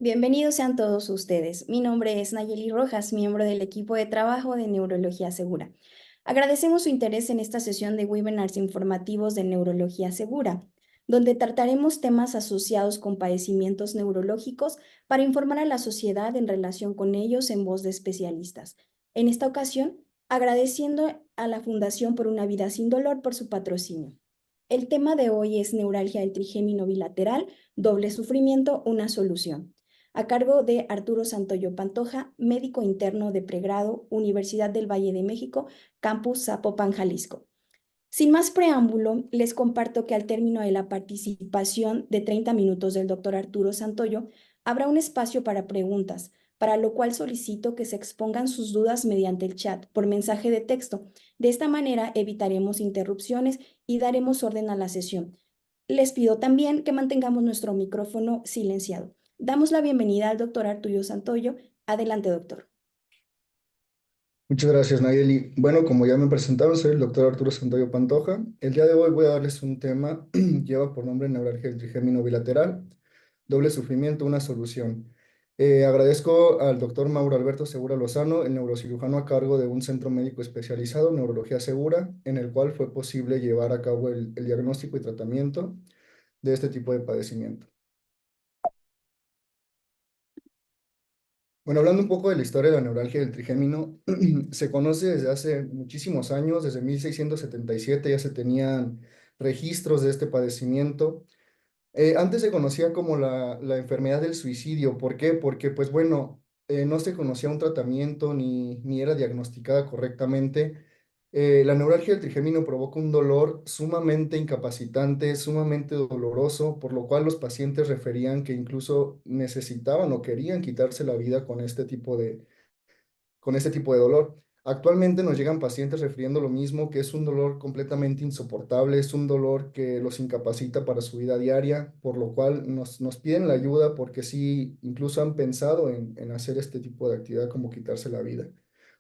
Bienvenidos sean todos ustedes. Mi nombre es Nayeli Rojas, miembro del equipo de trabajo de Neurología Segura. Agradecemos su interés en esta sesión de webinars informativos de Neurología Segura, donde trataremos temas asociados con padecimientos neurológicos para informar a la sociedad en relación con ellos en voz de especialistas. En esta ocasión, agradeciendo a la Fundación por una Vida Sin Dolor por su patrocinio. El tema de hoy es neuralgia del trigémino bilateral, doble sufrimiento, una solución, a cargo de Arturo Santoyo Pantoja, médico interno de pregrado, Universidad del Valle de México, Campus Zapopan, Jalisco. Sin más preámbulo, les comparto que al término de la participación de 30 minutos del doctor Arturo Santoyo, habrá un espacio para preguntas, para lo cual solicito que se expongan sus dudas mediante el chat por mensaje de texto. De esta manera evitaremos interrupciones y daremos orden a la sesión. Les pido también que mantengamos nuestro micrófono silenciado. Damos la bienvenida al doctor Arturo Santoyo. Adelante, doctor. Muchas gracias, Nayeli. Bueno, como ya me presentaron, soy el doctor Arturo Santoyo Pantoja. El día de hoy voy a darles un tema, lleva por nombre neuralgia del trigémino bilateral, doble sufrimiento, una solución. Agradezco al doctor Mauro Alberto Segura Lozano, el neurocirujano a cargo de un centro médico especializado, Neurología Segura, en el cual fue posible llevar a cabo el diagnóstico y tratamiento de este tipo de padecimiento. Bueno, hablando un poco de la historia de la neuralgia del trigémino, se conoce desde hace muchísimos años, desde 1677 ya se tenían registros de este padecimiento. Antes se conocía como la enfermedad del suicidio. ¿Por qué? Porque, pues bueno, no se conocía un tratamiento ni era diagnosticada correctamente. La neuralgia del trigémino provoca un dolor sumamente incapacitante, sumamente doloroso, por lo cual los pacientes referían que incluso necesitaban o querían quitarse la vida con este tipo de dolor. Actualmente nos llegan pacientes refiriendo lo mismo, que es un dolor completamente insoportable, es un dolor que los incapacita para su vida diaria, por lo cual nos piden la ayuda porque sí, incluso han pensado en hacer este tipo de actividad como quitarse la vida.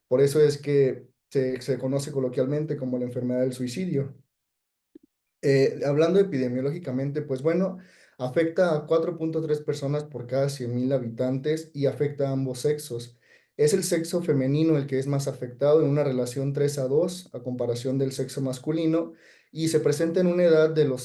Por eso es que se conoce coloquialmente como la enfermedad del suicidio. Hablando epidemiológicamente, pues bueno, afecta a 4.3 personas por cada 100.000 habitantes y afecta a ambos sexos. Es el sexo femenino el que es más afectado en una relación 3:2 a comparación del sexo masculino y se presenta en una edad de los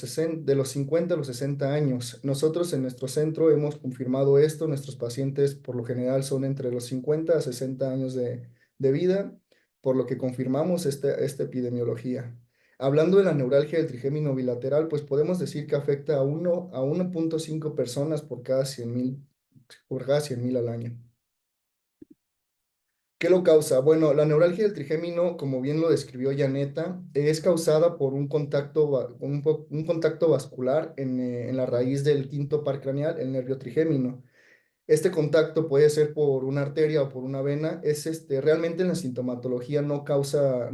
50 a los 60 años. Nosotros en nuestro centro hemos confirmado esto, nuestros pacientes por lo general son entre los 50 a 60 años de vida, por lo que confirmamos esta epidemiología. Hablando de la neuralgia del trigémino bilateral, pues podemos decir que afecta a 1.5 personas por cada 100.000 al año. ¿Qué lo causa? Bueno, la neuralgia del trigémino, como bien lo describió Janeta, es causada por un contacto vascular en la raíz del quinto par craneal, el nervio trigémino. Este contacto puede ser por una arteria o por una vena. Realmente en la sintomatología no causa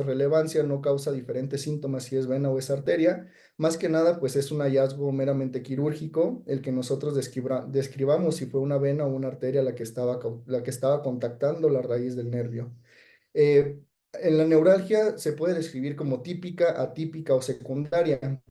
relevancia, no causa diferentes síntomas si es vena o es arteria. Más que nada, pues es un hallazgo meramente quirúrgico, el que nosotros describamos si fue una vena o una arteria la que estaba contactando la raíz del nervio. En la neuralgia se puede describir como típica, atípica o secundaria.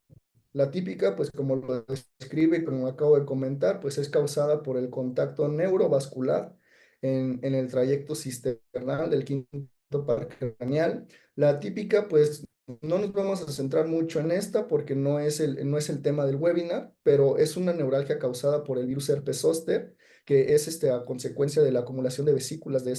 La típica, pues como lo describe, como acabo de comentar, pues es causada por el contacto neurovascular en el trayecto cisternal del quinto par craneal. La típica, pues no nos vamos a centrar mucho en esta porque no es el tema del webinar, pero es una neuralgia causada por el virus herpes zóster, que es a consecuencia de la acumulación de vesículas de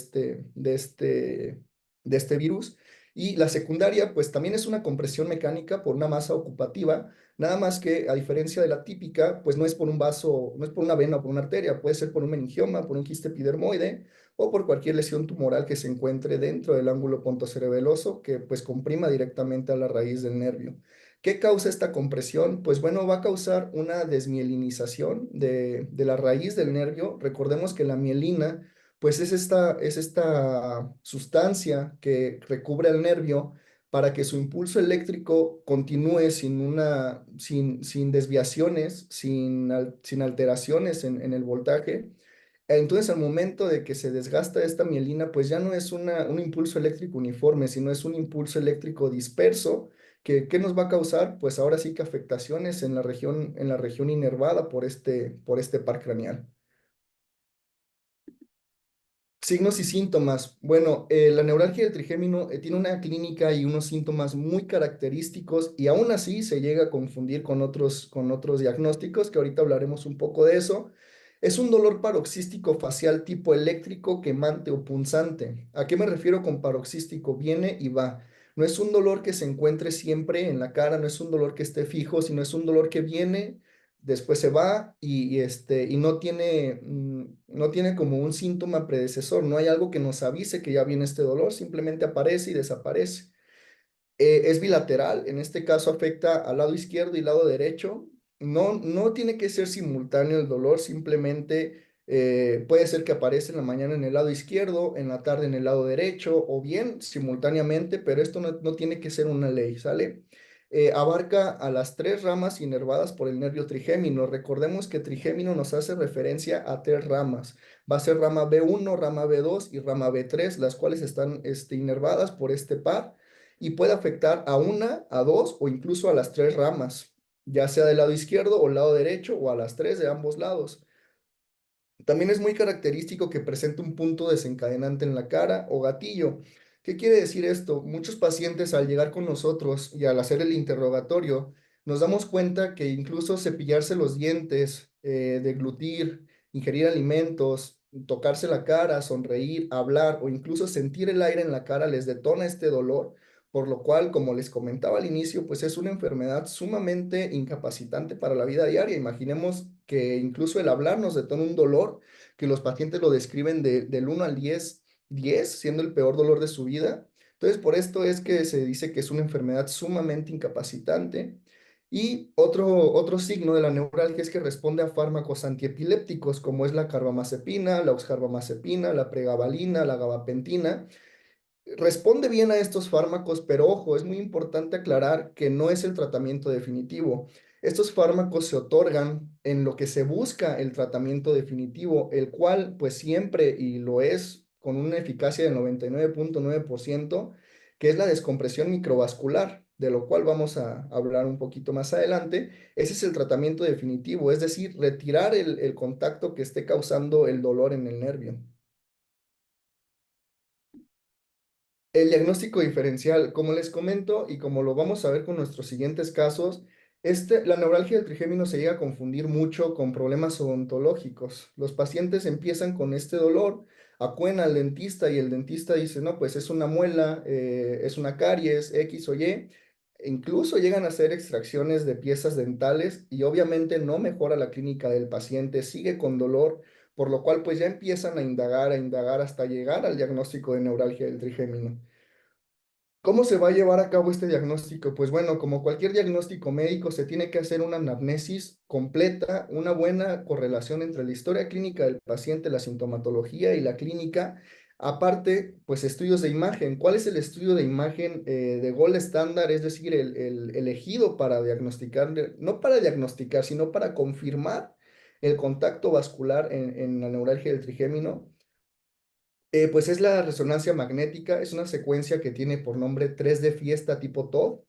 este virus. Y la secundaria, pues también es una compresión mecánica por una masa ocupativa. Nada más que, a diferencia de la típica, pues no es por un vaso, no es por una vena o por una arteria, puede ser por un meningioma, por un quiste epidermoide o por cualquier lesión tumoral que se encuentre dentro del ángulo pontocerebeloso que pues comprima directamente a la raíz del nervio. ¿Qué causa esta compresión? Pues bueno, va a causar una desmielinización de la raíz del nervio. Recordemos que la mielina pues es esta sustancia que recubre el nervio para que su impulso eléctrico continúe sin desviaciones, sin alteraciones en el voltaje. Entonces, al momento de que se desgasta esta mielina, pues ya no es un impulso eléctrico uniforme, sino es un impulso eléctrico disperso. ¿Qué nos va a causar? Pues ahora sí que afectaciones en la región inervada por este par craneal. Signos y síntomas. Bueno, la neuralgia del trigémino tiene una clínica y unos síntomas muy característicos y aún así se llega a confundir con otros diagnósticos, que ahorita hablaremos un poco de eso. Es un dolor paroxístico facial tipo eléctrico, quemante o punzante. ¿A qué me refiero con paroxístico? Viene y va. No es un dolor que se encuentre siempre en la cara, no es un dolor que esté fijo, sino es un dolor que viene, después se va y no tiene como un síntoma predecesor, no hay algo que nos avise que ya viene este dolor, simplemente aparece y desaparece. Es bilateral, en este caso afecta al lado izquierdo y lado derecho. No tiene que ser simultáneo el dolor, simplemente puede ser que aparece en la mañana en el lado izquierdo, en la tarde en el lado derecho, o bien simultáneamente, pero esto no tiene que ser una ley, ¿sale? Abarca a las tres ramas inervadas por el nervio trigémino. Recordemos que trigémino nos hace referencia a tres ramas. Va a ser rama B1, rama B2 y rama B3, las cuales están inervadas por este par y puede afectar a una, a dos o incluso a las tres ramas, ya sea del lado izquierdo o lado derecho o a las tres de ambos lados. También es muy característico que presente un punto desencadenante en la cara o gatillo. ¿Qué quiere decir esto? Muchos pacientes al llegar con nosotros y al hacer el interrogatorio, nos damos cuenta que incluso cepillarse los dientes, deglutir, ingerir alimentos, tocarse la cara, sonreír, hablar o incluso sentir el aire en la cara les detona este dolor, por lo cual, como les comentaba al inicio, pues es una enfermedad sumamente incapacitante para la vida diaria. Imaginemos que incluso el hablar nos detona un dolor que los pacientes lo describen del 1 al 10 siendo el peor dolor de su vida. Entonces, por esto es que se dice que es una enfermedad sumamente incapacitante. Y otro signo de la neuralgia es que responde a fármacos antiepilépticos, como es la carbamazepina, la oxcarbamazepina, la pregabalina, la gabapentina. Responde bien a estos fármacos, pero ojo, es muy importante aclarar que no es el tratamiento definitivo. Estos fármacos se otorgan en lo que se busca el tratamiento definitivo, el cual pues siempre y lo es con una eficacia del 99.9%, que es la descompresión microvascular, de lo cual vamos a hablar un poquito más adelante. Ese es el tratamiento definitivo, es decir, retirar el contacto que esté causando el dolor en el nervio. El diagnóstico diferencial, como les comento y como lo vamos a ver con nuestros siguientes casos, la neuralgia del trigémino se llega a confundir mucho con problemas odontológicos. Los pacientes empiezan con este dolor, acuden al dentista y el dentista dice, no, pues es una muela, es una caries, X o Y. Incluso llegan a hacer extracciones de piezas dentales y obviamente no mejora la clínica del paciente, sigue con dolor, por lo cual pues ya empiezan a indagar hasta llegar al diagnóstico de neuralgia del trigémino. ¿Cómo se va a llevar a cabo este diagnóstico? Pues bueno, como cualquier diagnóstico médico, se tiene que hacer una anamnesis completa, una buena correlación entre la historia clínica del paciente, la sintomatología y la clínica. Aparte, pues estudios de imagen. ¿Cuál es el estudio de imagen de gold estándar? Es decir, el elegido para diagnosticar, no para diagnosticar, sino para confirmar el contacto vascular en la neuralgia del trigémino. Pues es la resonancia magnética, es una secuencia que tiene por nombre 3 de fiesta tipo TOF.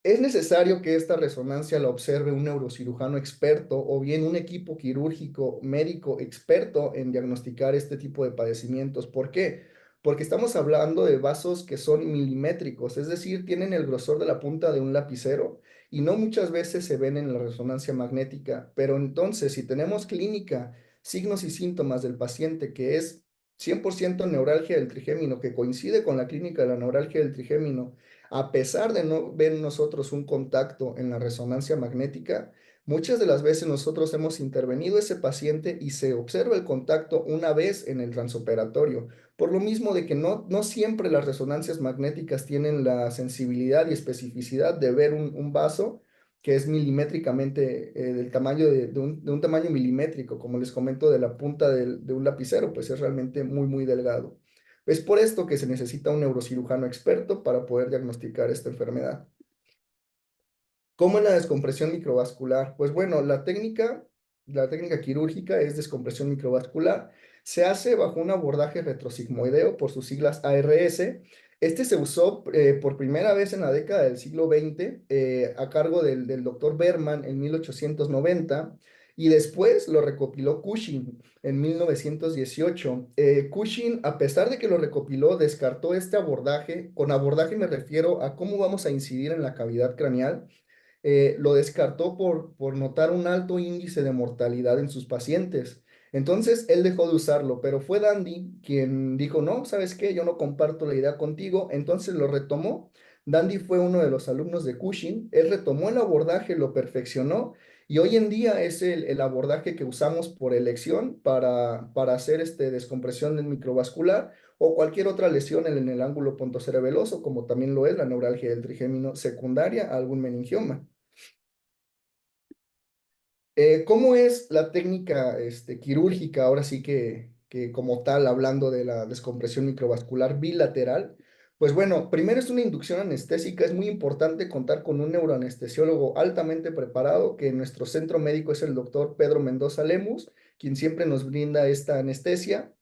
Es necesario que esta resonancia la observe un neurocirujano experto o bien un equipo quirúrgico médico experto en diagnosticar este tipo de padecimientos. ¿Por qué? Porque estamos hablando de vasos que son milimétricos, es decir, tienen el grosor de la punta de un lapicero y no muchas veces se ven en la resonancia magnética. Pero entonces, si tenemos clínica, signos y síntomas del paciente que es 100% neuralgia del trigémino, que coincide con la clínica de la neuralgia del trigémino, a pesar de no ver nosotros un contacto en la resonancia magnética, muchas de las veces nosotros hemos intervenido ese paciente y se observa el contacto una vez en el transoperatorio. Por lo mismo de que no siempre las resonancias magnéticas tienen la sensibilidad y especificidad de ver un vaso que es milimétricamente del tamaño de un tamaño milimétrico, como les comento, de la punta de un lapicero, pues es realmente muy delgado. Es por esto que se necesita un neurocirujano experto para poder diagnosticar esta enfermedad. ¿Cómo es la descompresión microvascular? Pues bueno, la técnica quirúrgica es descompresión microvascular. Se hace bajo un abordaje retrosigmoideo, por sus siglas ARS. Este se usó por primera vez en la década del siglo XX a cargo del doctor Berman en 1890 y después lo recopiló Cushing en 1918. Cushing, a pesar de que lo recopiló, descartó este abordaje. Con abordaje me refiero a cómo vamos a incidir en la cavidad craneal. Lo descartó por notar un alto índice de mortalidad en sus pacientes. Entonces, él dejó de usarlo, pero fue Dandy quien dijo, no, ¿sabes qué? Yo no comparto la idea contigo. Entonces lo retomó. Dandy fue uno de los alumnos de Cushing. Él retomó el abordaje, lo perfeccionó y hoy en día es el abordaje que usamos por elección para hacer descompresión del microvascular o cualquier otra lesión en el ángulo pontocerebeloso, como también lo es la neuralgia del trigémino secundaria a algún meningioma. ¿Cómo es la técnica quirúrgica, ahora sí que como tal, hablando de la descompresión microvascular bilateral? Pues bueno, primero es una inducción anestésica. Es muy importante contar con un neuroanestesiólogo altamente preparado, que en nuestro centro médico es el doctor Pedro Mendoza Lemus, quien siempre nos brinda esta anestesia.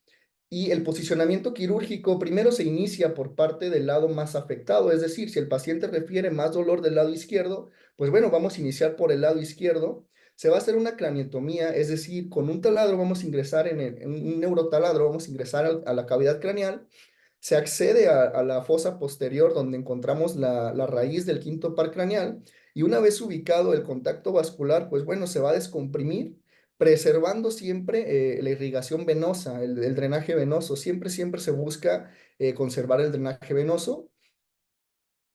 Y el posicionamiento quirúrgico primero se inicia por parte del lado más afectado, es decir, si el paciente refiere más dolor del lado izquierdo, pues bueno, vamos a iniciar por el lado izquierdo. Se va a hacer una craniotomía, es decir, con un taladro vamos a ingresar en un neurotaladro, vamos a ingresar a la cavidad craneal. Se accede a la fosa posterior donde encontramos la raíz del quinto par craneal y una vez ubicado el contacto vascular, pues bueno, se va a descomprimir preservando siempre la irrigación venosa, el drenaje venoso. Siempre, siempre se busca conservar el drenaje venoso.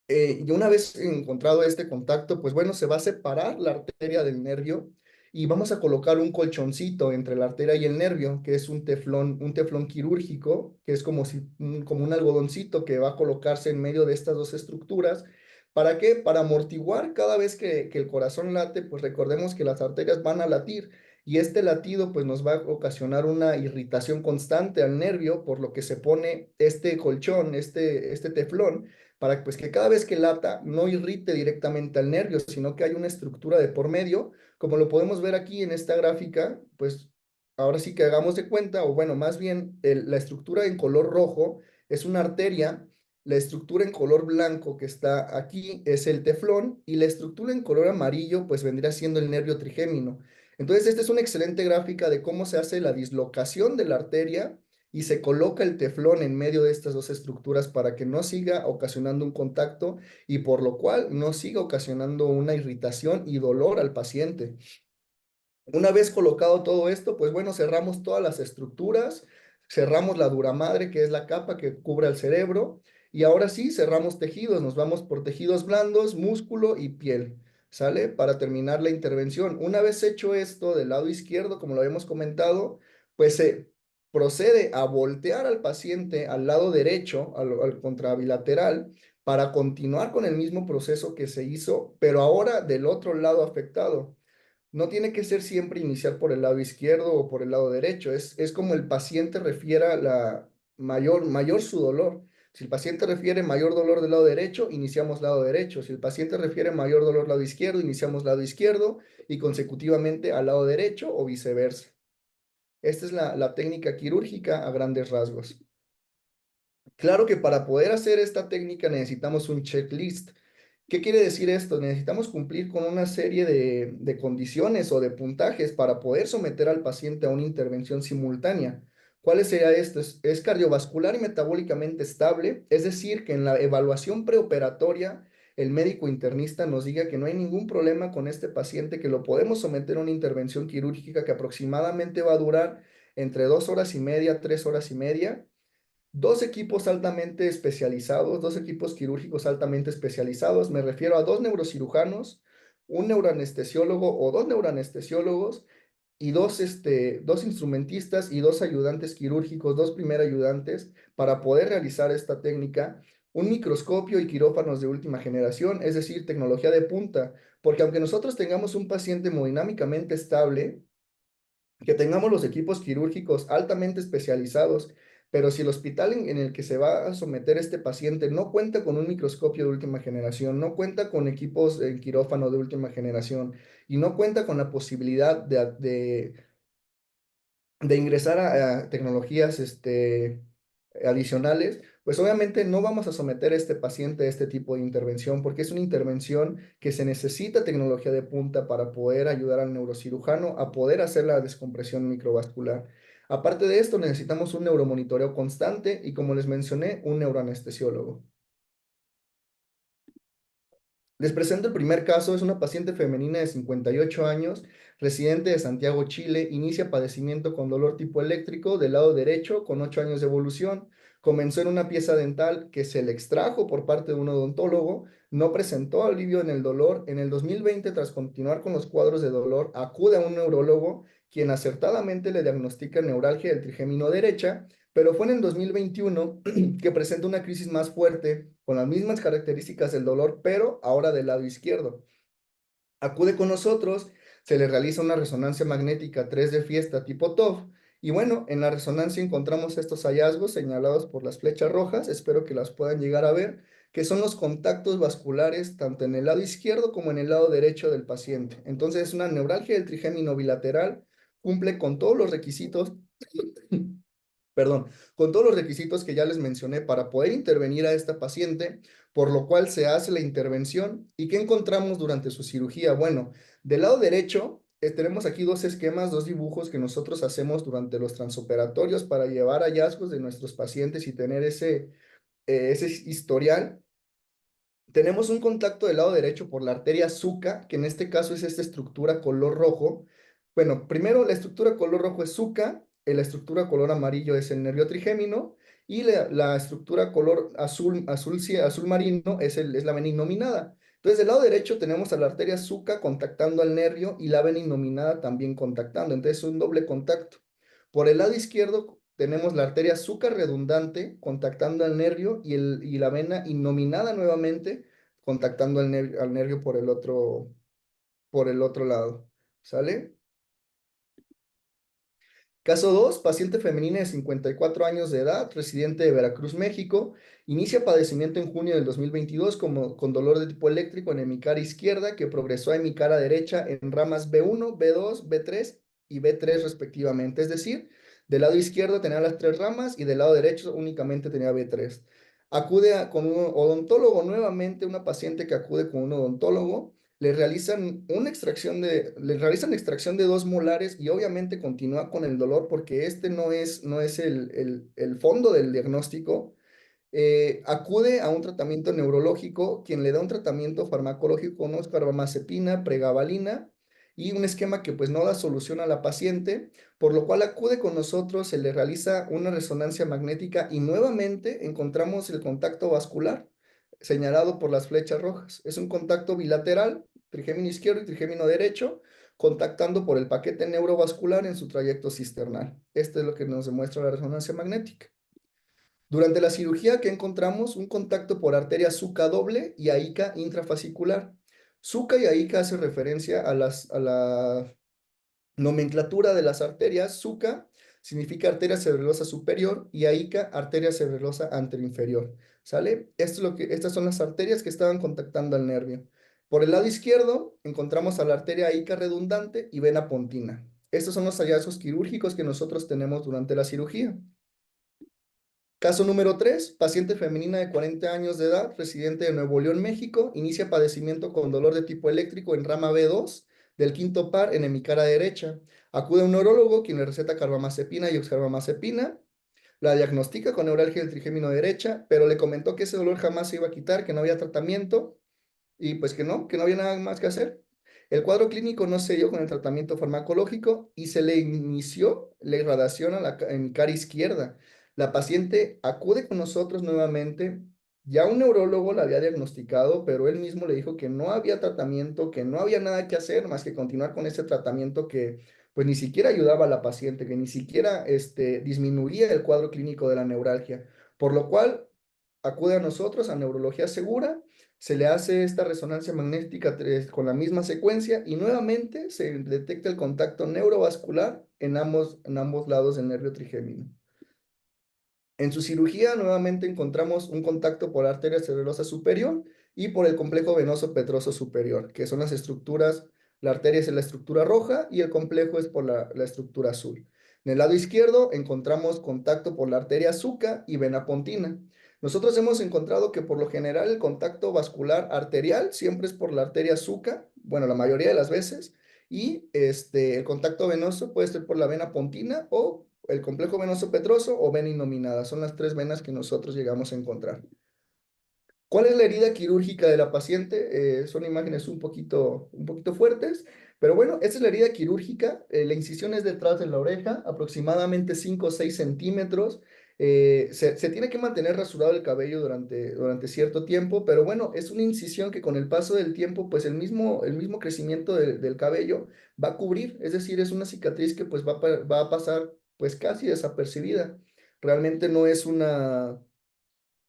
Y una vez encontrado este contacto, pues bueno, se va a separar la arteria del nervio y vamos a colocar un colchoncito entre la arteria y el nervio, que es un teflón quirúrgico, que es como, si, como un algodoncito que va a colocarse en medio de estas dos estructuras. ¿Para qué? Para amortiguar cada vez que el corazón late, pues recordemos que las arterias van a latir y este latido pues nos va a ocasionar una irritación constante al nervio, por lo que se pone este colchón, este teflón para pues, que cada vez que lata no irrite directamente al nervio, sino que hay una estructura de por medio, como lo podemos ver aquí en esta gráfica, pues ahora sí que hagamos de cuenta, o bueno, más bien la estructura en color rojo es una arteria, la estructura en color blanco que está aquí es el teflón y la estructura en color amarillo pues vendría siendo el nervio trigémino. Entonces, esta es una excelente gráfica de cómo se hace la dislocación de la arteria y se coloca el teflón en medio de estas dos estructuras para que no siga ocasionando un contacto y por lo cual no siga ocasionando una irritación y dolor al paciente. Una vez colocado todo esto, pues bueno, cerramos todas las estructuras, cerramos la dura madre, que es la capa que cubre al cerebro, y ahora sí cerramos tejidos, nos vamos por tejidos blandos, músculo y piel, ¿sale? Para terminar la intervención. Una vez hecho esto del lado izquierdo, como lo habíamos comentado, pues se procede a voltear al paciente al lado derecho, al contrabilateral, para continuar con el mismo proceso que se hizo, pero ahora del otro lado afectado. No tiene que ser siempre iniciar por el lado izquierdo o por el lado derecho, es como el paciente refiera la mayor su dolor. Si el paciente refiere mayor dolor del lado derecho, iniciamos lado derecho. Si el paciente refiere mayor dolor lado izquierdo, iniciamos lado izquierdo y consecutivamente al lado derecho o viceversa. Esta es la técnica quirúrgica a grandes rasgos. Claro que para poder hacer esta técnica necesitamos un checklist. ¿Qué quiere decir esto? Necesitamos cumplir con una serie de condiciones o de puntajes para poder someter al paciente a una intervención simultánea. ¿Cuáles sería esto? Es cardiovascular y metabólicamente estable, es decir, que en la evaluación preoperatoria el médico internista nos diga que no hay ningún problema con este paciente, que lo podemos someter a una intervención quirúrgica que aproximadamente va a durar entre 2 horas y media, 3 horas y media. Dos equipos altamente especializados, dos equipos quirúrgicos altamente especializados. Me refiero a dos neurocirujanos, un neuroanestesiólogo o dos neuroanestesiólogos y dos instrumentistas y dos ayudantes quirúrgicos, dos primer ayudantes para poder realizar esta técnica. Un microscopio y quirófanos de última generación, es decir, tecnología de punta, porque aunque nosotros tengamos un paciente hemodinámicamente estable, que tengamos los equipos quirúrgicos altamente especializados, pero si el hospital en el que se va a someter este paciente no cuenta con un microscopio de última generación, no cuenta con equipos en quirófano de última generación y no cuenta con la posibilidad de ingresar a tecnologías adicionales, Pues obviamente no vamos a someter a este paciente a este tipo de intervención porque es una intervención que se necesita tecnología de punta para poder ayudar al neurocirujano a poder hacer la descompresión microvascular. Aparte de esto, necesitamos un neuromonitoreo constante y, como les mencioné, un neuroanestesiólogo. Les presento el primer caso. Es una paciente femenina de 58 años, residente de Santiago, Chile. Inicia padecimiento con dolor tipo eléctrico del lado derecho, con 8 años de evolución. Comenzó en una pieza dental que se le extrajo por parte de un odontólogo. No presentó alivio en el dolor. En el 2020, tras continuar con los cuadros de dolor, acude a un neurólogo, quien acertadamente le diagnostica neuralgia del trigémino derecha, pero fue en el 2021 que presenta una crisis más fuerte, con las mismas características del dolor, pero ahora del lado izquierdo. Acude con nosotros, se le realiza una resonancia magnética 3 de fiesta tipo TOF, y bueno, en la resonancia encontramos estos hallazgos señalados por las flechas rojas, espero que las puedan llegar a ver, que son los contactos vasculares tanto en el lado izquierdo como en el lado derecho del paciente. Entonces es una neuralgia del trigémino bilateral, cumple con todos los requisitos perdón, con todos los requisitos que ya les mencioné para poder intervenir a esta paciente, por lo cual se hace la intervención. ¿Y qué encontramos durante su cirugía? Bueno, del lado derecho tenemos aquí dos esquemas, dos dibujos que nosotros hacemos durante los transoperatorios para llevar hallazgos de nuestros pacientes y tener ese historial. Tenemos un contacto del lado derecho por la arteria SUCA, que en este caso es esta estructura color rojo. Bueno, primero la estructura color rojo es SUCA, la estructura color amarillo es el nervio trigémino, y la estructura color azul marino es la vena innominada. Entonces, del lado derecho tenemos a la arteria SUCA contactando al nervio y la vena innominada también contactando. Entonces, es un doble contacto. Por el lado izquierdo tenemos la arteria SUCA redundante contactando al nervio y la vena innominada nuevamente contactando al nervio por el otro lado. ¿Sale? Caso 2, paciente femenina de 54 años de edad, residente de Veracruz, México. Inicia padecimiento en junio del 2022 con dolor de tipo eléctrico en hemicara izquierda que progresó a hemicara derecha en ramas B1, B2, B3 y B3 respectivamente. Es decir, del lado izquierdo tenía las tres ramas y del lado derecho únicamente tenía B3. Con un odontólogo nuevamente, una paciente que acude con un odontólogo le realizan extracción de dos molares y obviamente continúa con el dolor porque este no es el fondo del diagnóstico. Acude a un tratamiento neurológico, quien le da un tratamiento farmacológico con carbamazepina, pregabalina y un esquema que pues no da solución a la paciente, por lo cual acude con nosotros, se le realiza una resonancia magnética y nuevamente encontramos el contacto vascular señalado por las flechas rojas. Es un contacto bilateral, trigémino izquierdo y trigémino derecho, contactando por el paquete neurovascular en su trayecto cisternal. Esto es lo que nos demuestra la resonancia magnética. Durante la cirugía, ¿qué encontramos? Un contacto por arteria SUCA doble y AICA intrafascicular. SUCA y AICA hace referencia a la nomenclatura de las arterias. SUCA significa arteria cerebelosa superior y AICA arteria cerebelosa anteroinferior. ¿Sale? Estas son las arterias que estaban contactando al nervio. Por el lado izquierdo encontramos a la arteria AICA redundante y vena pontina. Estos son los hallazgos quirúrgicos que nosotros tenemos durante la cirugía. Caso número 3, paciente femenina de 40 años de edad, residente de Nuevo León, México, inicia padecimiento con dolor de tipo eléctrico en rama B2 del quinto par en hemicara derecha. Acude a un neurólogo quien le receta carbamazepina y oxcarbamazepina. La diagnostica con neuralgia del trigémino derecha, pero le comentó que ese dolor jamás se iba a quitar, que no había tratamiento y pues que no había nada más que hacer. El cuadro clínico no se dio con el tratamiento farmacológico y se le inició la irradiación a la hemicara izquierda. La paciente acude con nosotros nuevamente. Ya un neurólogo la había diagnosticado, pero él mismo le dijo que no había tratamiento, que no había nada que hacer más que continuar con ese tratamiento que pues ni siquiera ayudaba a la paciente, que ni siquiera disminuía el cuadro clínico de la neuralgia. Por lo cual acude a nosotros, a Neurología Segura, se le hace esta resonancia magnética con la misma secuencia y nuevamente se detecta el contacto neurovascular en ambos lados del nervio trigémino. En su cirugía nuevamente encontramos un contacto por la arteria cerebelosa superior y por el complejo venoso petroso superior, que son las estructuras, la arteria es la estructura roja y el complejo es por la estructura azul. En el lado izquierdo encontramos contacto por la arteria SUCA y vena pontina. Nosotros hemos encontrado que por lo general el contacto vascular arterial siempre es por la arteria Zuca, bueno, la mayoría de las veces, y el contacto venoso puede ser por la vena pontina o el complejo venoso petroso o vena innominada. Son las tres venas que nosotros llegamos a encontrar. ¿Cuál es la herida quirúrgica de la paciente? Son imágenes un poquito fuertes, pero bueno, esta es la herida quirúrgica. La incisión es detrás de la oreja, aproximadamente 5 o 6 centímetros. Se tiene que mantener rasurado el cabello durante cierto tiempo, pero bueno, es una incisión que con el paso del tiempo, pues el mismo crecimiento del cabello va a cubrir, es decir, es una cicatriz que pues va a pasar pues casi desapercibida. Realmente no es una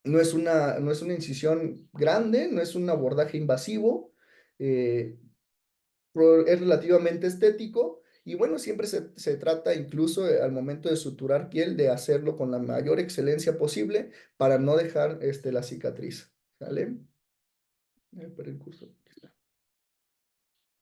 incisión grande, no es un abordaje invasivo, eh, es relativamente estético y bueno, siempre se trata incluso al momento de suturar piel de hacerlo con la mayor excelencia posible para no dejar la cicatriz. ¿Sale? Perdí el curso.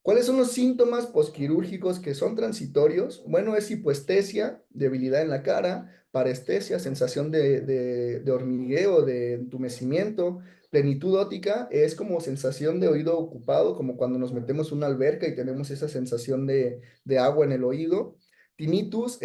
¿Cuáles son los síntomas posquirúrgicos que son transitorios? Bueno, es hipoestesia, debilidad en la cara, parestesia, sensación de hormigueo, de entumecimiento. Plenitud óptica es como sensación de oído ocupado, como cuando nos metemos en una alberca y tenemos esa sensación de agua en el oído. Tinnitus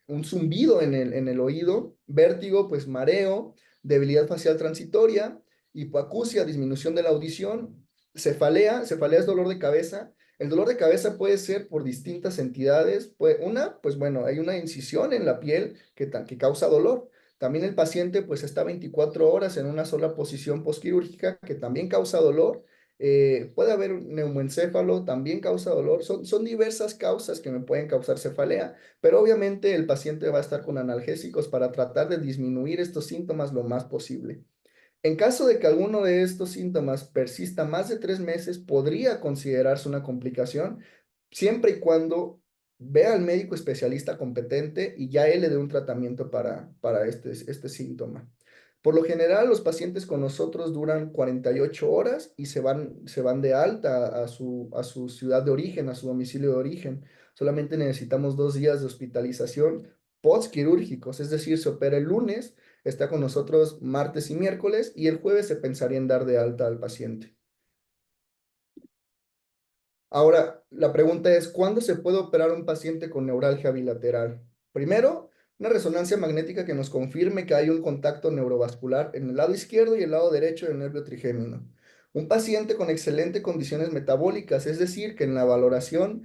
un zumbido en el oído. Vértigo, pues mareo. Debilidad facial transitoria. Hipoacusia, disminución de la audición. Cefalea es dolor de cabeza. El dolor de cabeza puede ser por distintas entidades. Pues bueno, hay una incisión en la piel que causa dolor. También el paciente pues está 24 horas en una sola posición posquirúrgica que también causa dolor. Puede haber un neumoencéfalo, también causa dolor. Son diversas causas que me pueden causar cefalea, pero obviamente el paciente va a estar con analgésicos para tratar de disminuir estos síntomas lo más posible. En caso de que alguno de estos síntomas persista más de 3 meses, podría considerarse una complicación, siempre y cuando vea al médico especialista competente y ya él le dé un tratamiento para este síntoma. Por lo general, los pacientes con nosotros duran 48 horas y se van de alta a su ciudad de origen, a su domicilio de origen. Solamente necesitamos 2 días de hospitalización postquirúrgicos, es decir, se opera el lunes, está con nosotros martes y miércoles y el jueves se pensaría en dar de alta al paciente. Ahora, la pregunta es, ¿cuándo se puede operar un paciente con neuralgia bilateral? Primero, una resonancia magnética que nos confirme que hay un contacto neurovascular en el lado izquierdo y el lado derecho del nervio trigémino. Un paciente con excelentes condiciones metabólicas, es decir, que en la valoración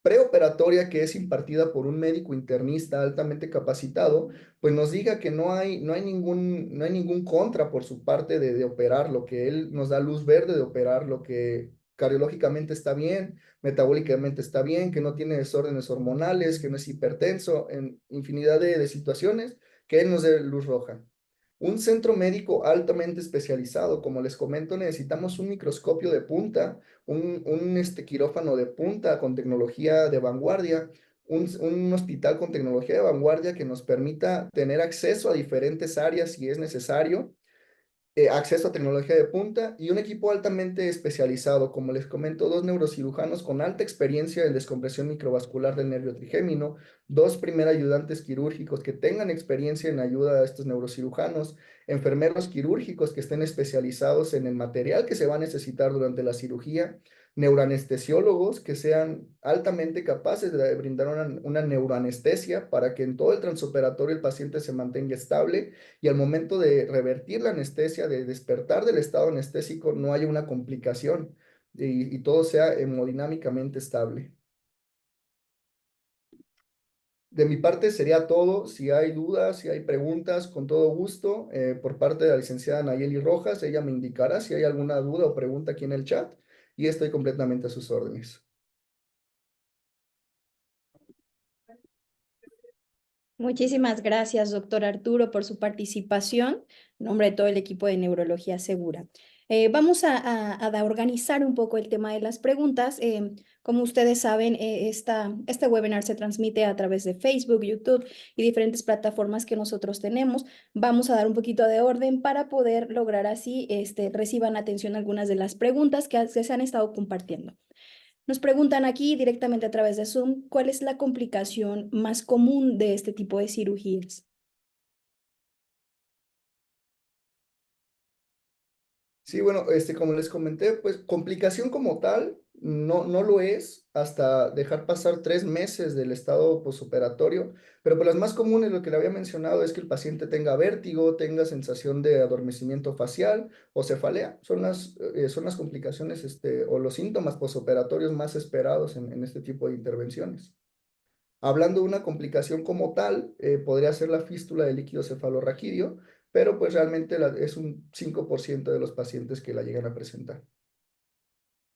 preoperatoria que es impartida por un médico internista altamente capacitado, pues nos diga que no hay ningún contra por su parte de operar, lo que él nos da luz verde de operar, lo que cardiológicamente está bien, metabólicamente está bien, que no tiene desórdenes hormonales, que no es hipertenso, en infinidad de situaciones, que él nos dé luz roja. Un centro médico altamente especializado, como les comento, necesitamos un microscopio de punta, un quirófano de punta con tecnología de vanguardia, un hospital con tecnología de vanguardia que nos permita tener acceso a diferentes áreas si es necesario, acceso a tecnología de punta y un equipo altamente especializado, como les comento, 2 neurocirujanos con alta experiencia en descompresión microvascular del nervio trigémino, 2 primer ayudantes quirúrgicos que tengan experiencia en ayuda a estos neurocirujanos, enfermeros quirúrgicos que estén especializados en el material que se va a necesitar durante la cirugía, neuroanestesiólogos que sean altamente capaces de brindar una neuroanestesia para que en todo el transoperatorio el paciente se mantenga estable y al momento de revertir la anestesia, de despertar del estado anestésico, no haya una complicación y todo sea hemodinámicamente estable. De mi parte sería todo. Si hay dudas, si hay preguntas, con todo gusto, por parte de la licenciada Nayeli Rojas, ella me indicará si hay alguna duda o pregunta aquí en el chat y estoy completamente a sus órdenes. Muchísimas gracias, doctor Arturo, por su participación en nombre de todo el equipo de Neurología Segura. Vamos a organizar un poco el tema de las preguntas. Como ustedes saben, este webinar se transmite a través de Facebook, YouTube y diferentes plataformas que nosotros tenemos. Vamos a dar un poquito de orden para poder lograr así reciban atención algunas de las preguntas que se han estado compartiendo. Nos preguntan aquí directamente a través de Zoom, ¿cuál es la complicación más común de este tipo de cirugías? Sí, bueno, como les comenté, pues complicación como tal no lo es hasta dejar pasar 3 meses del estado posoperatorio, pero pues las más comunes, lo que le había mencionado, es que el paciente tenga vértigo, tenga sensación de adormecimiento facial o cefalea. Son las complicaciones o los síntomas posoperatorios más esperados en este tipo de intervenciones. Hablando de una complicación como tal, podría ser la fístula del líquido cefalorraquídeo, pero pues realmente es un 5% de los pacientes que la llegan a presentar.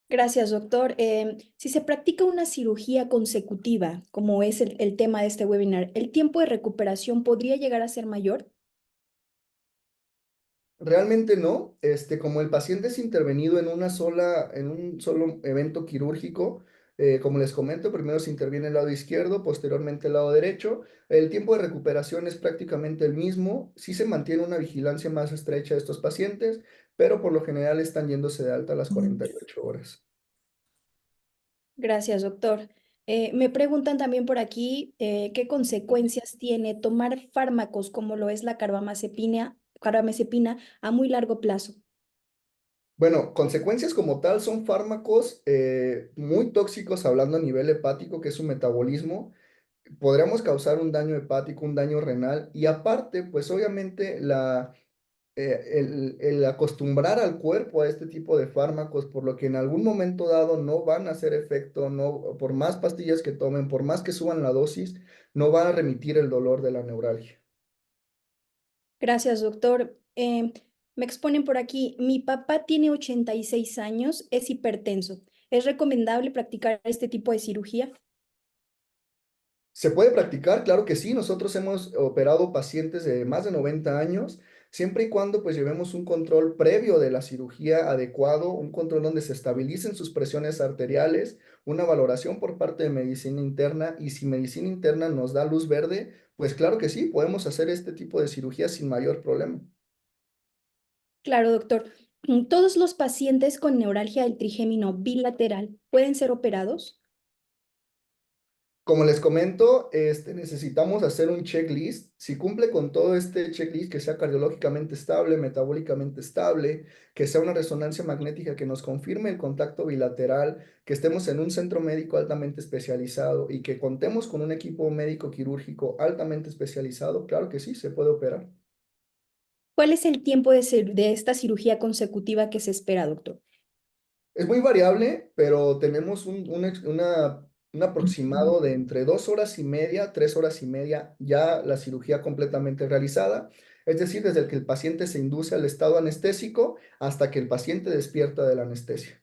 Gracias, doctor. Si se practica una cirugía consecutiva, como es el tema de este webinar, ¿el tiempo de recuperación podría llegar a ser mayor? Realmente no, como el paciente es intervenido en un solo evento quirúrgico, como les comento, primero se interviene el lado izquierdo, posteriormente el lado derecho. El tiempo de recuperación es prácticamente el mismo. Sí se mantiene una vigilancia más estrecha de estos pacientes, pero por lo general están yéndose de alta a las 48 horas. Gracias, doctor. Me preguntan también por aquí qué consecuencias tiene tomar fármacos como lo es la carbamazepina a muy largo plazo. Bueno, consecuencias como tal son fármacos muy tóxicos hablando a nivel hepático, que es su metabolismo. Podríamos causar un daño hepático, un daño renal y aparte, pues obviamente el acostumbrar al cuerpo a este tipo de fármacos, por lo que en algún momento dado no van a hacer efecto, no, por más pastillas que tomen, por más que suban la dosis, no van a remitir el dolor de la neuralgia. Gracias, doctor. Me exponen por aquí, mi papá tiene 86 años, es hipertenso. ¿Es recomendable practicar este tipo de cirugía? ¿Se puede practicar? Claro que sí. Nosotros hemos operado pacientes de más de 90 años, siempre y cuando pues llevemos un control previo de la cirugía adecuado, un control donde se estabilicen sus presiones arteriales, una valoración por parte de medicina interna y si medicina interna nos da luz verde, pues claro que sí, podemos hacer este tipo de cirugía sin mayor problema. Claro, doctor. ¿Todos los pacientes con neuralgia del trigémino bilateral pueden ser operados? Como les comento, necesitamos hacer un checklist. Si cumple con todo este checklist, que sea cardiológicamente estable, metabólicamente estable, que sea una resonancia magnética que nos confirme el contacto bilateral, que estemos en un centro médico altamente especializado y que contemos con un equipo médico quirúrgico altamente especializado, claro que sí, se puede operar. ¿Cuál es el tiempo de esta cirugía consecutiva que se espera, doctor? Es muy variable, pero tenemos un aproximado de entre 2 horas y media, 3 horas y media, ya la cirugía completamente realizada. Es decir, desde que el paciente se induce al estado anestésico hasta que el paciente despierta de la anestesia.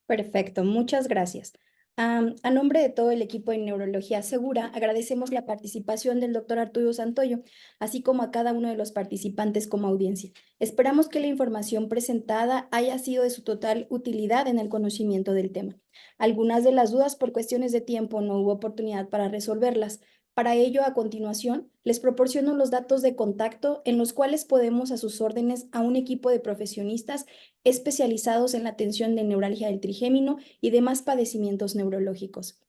Perfecto, muchas gracias. A nombre de todo el equipo de Neurología Segura, agradecemos la participación del doctor Arturo Santoyo, así como a cada uno de los participantes como audiencia. Esperamos que la información presentada haya sido de su total utilidad en el conocimiento del tema. Algunas de las dudas por cuestiones de tiempo no hubo oportunidad para resolverlas. Para ello, a continuación, les proporciono los datos de contacto en los cuales podemos a sus órdenes a un equipo de profesionistas especializados en la atención de neuralgia del trigémino y demás padecimientos neurológicos.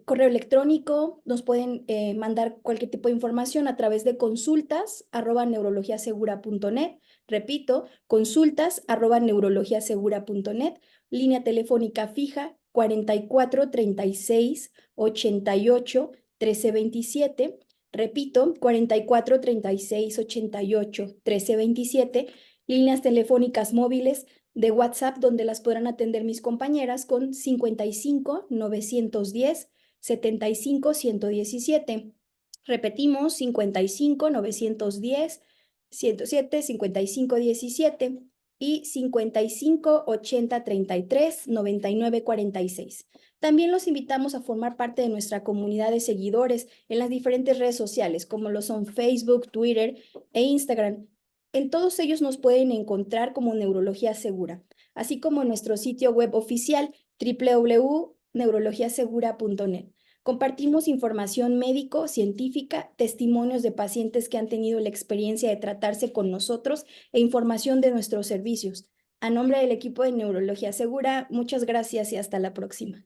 Correo electrónico, nos pueden mandar cualquier tipo de información a través de consultas@neurologiasegura.net. Repito, consultas@neurologiasegura.net. Línea telefónica fija 44 36 88 13 27. Repito, 44 36 88 13 27. Líneas telefónicas móviles de WhatsApp donde las podrán atender mis compañeras con 55 910 75 117. Repetimos, 55 910 107 55 17 y 55 80 33 99 46. También los invitamos a formar parte de nuestra comunidad de seguidores en las diferentes redes sociales, como lo son Facebook, Twitter e Instagram. En todos ellos nos pueden encontrar como Neurología Segura, así como en nuestro sitio web oficial www.neurologiasegura.net. Compartimos información médico, científica, testimonios de pacientes que han tenido la experiencia de tratarse con nosotros e información de nuestros servicios. A nombre del equipo de Neurología Segura, muchas gracias y hasta la próxima.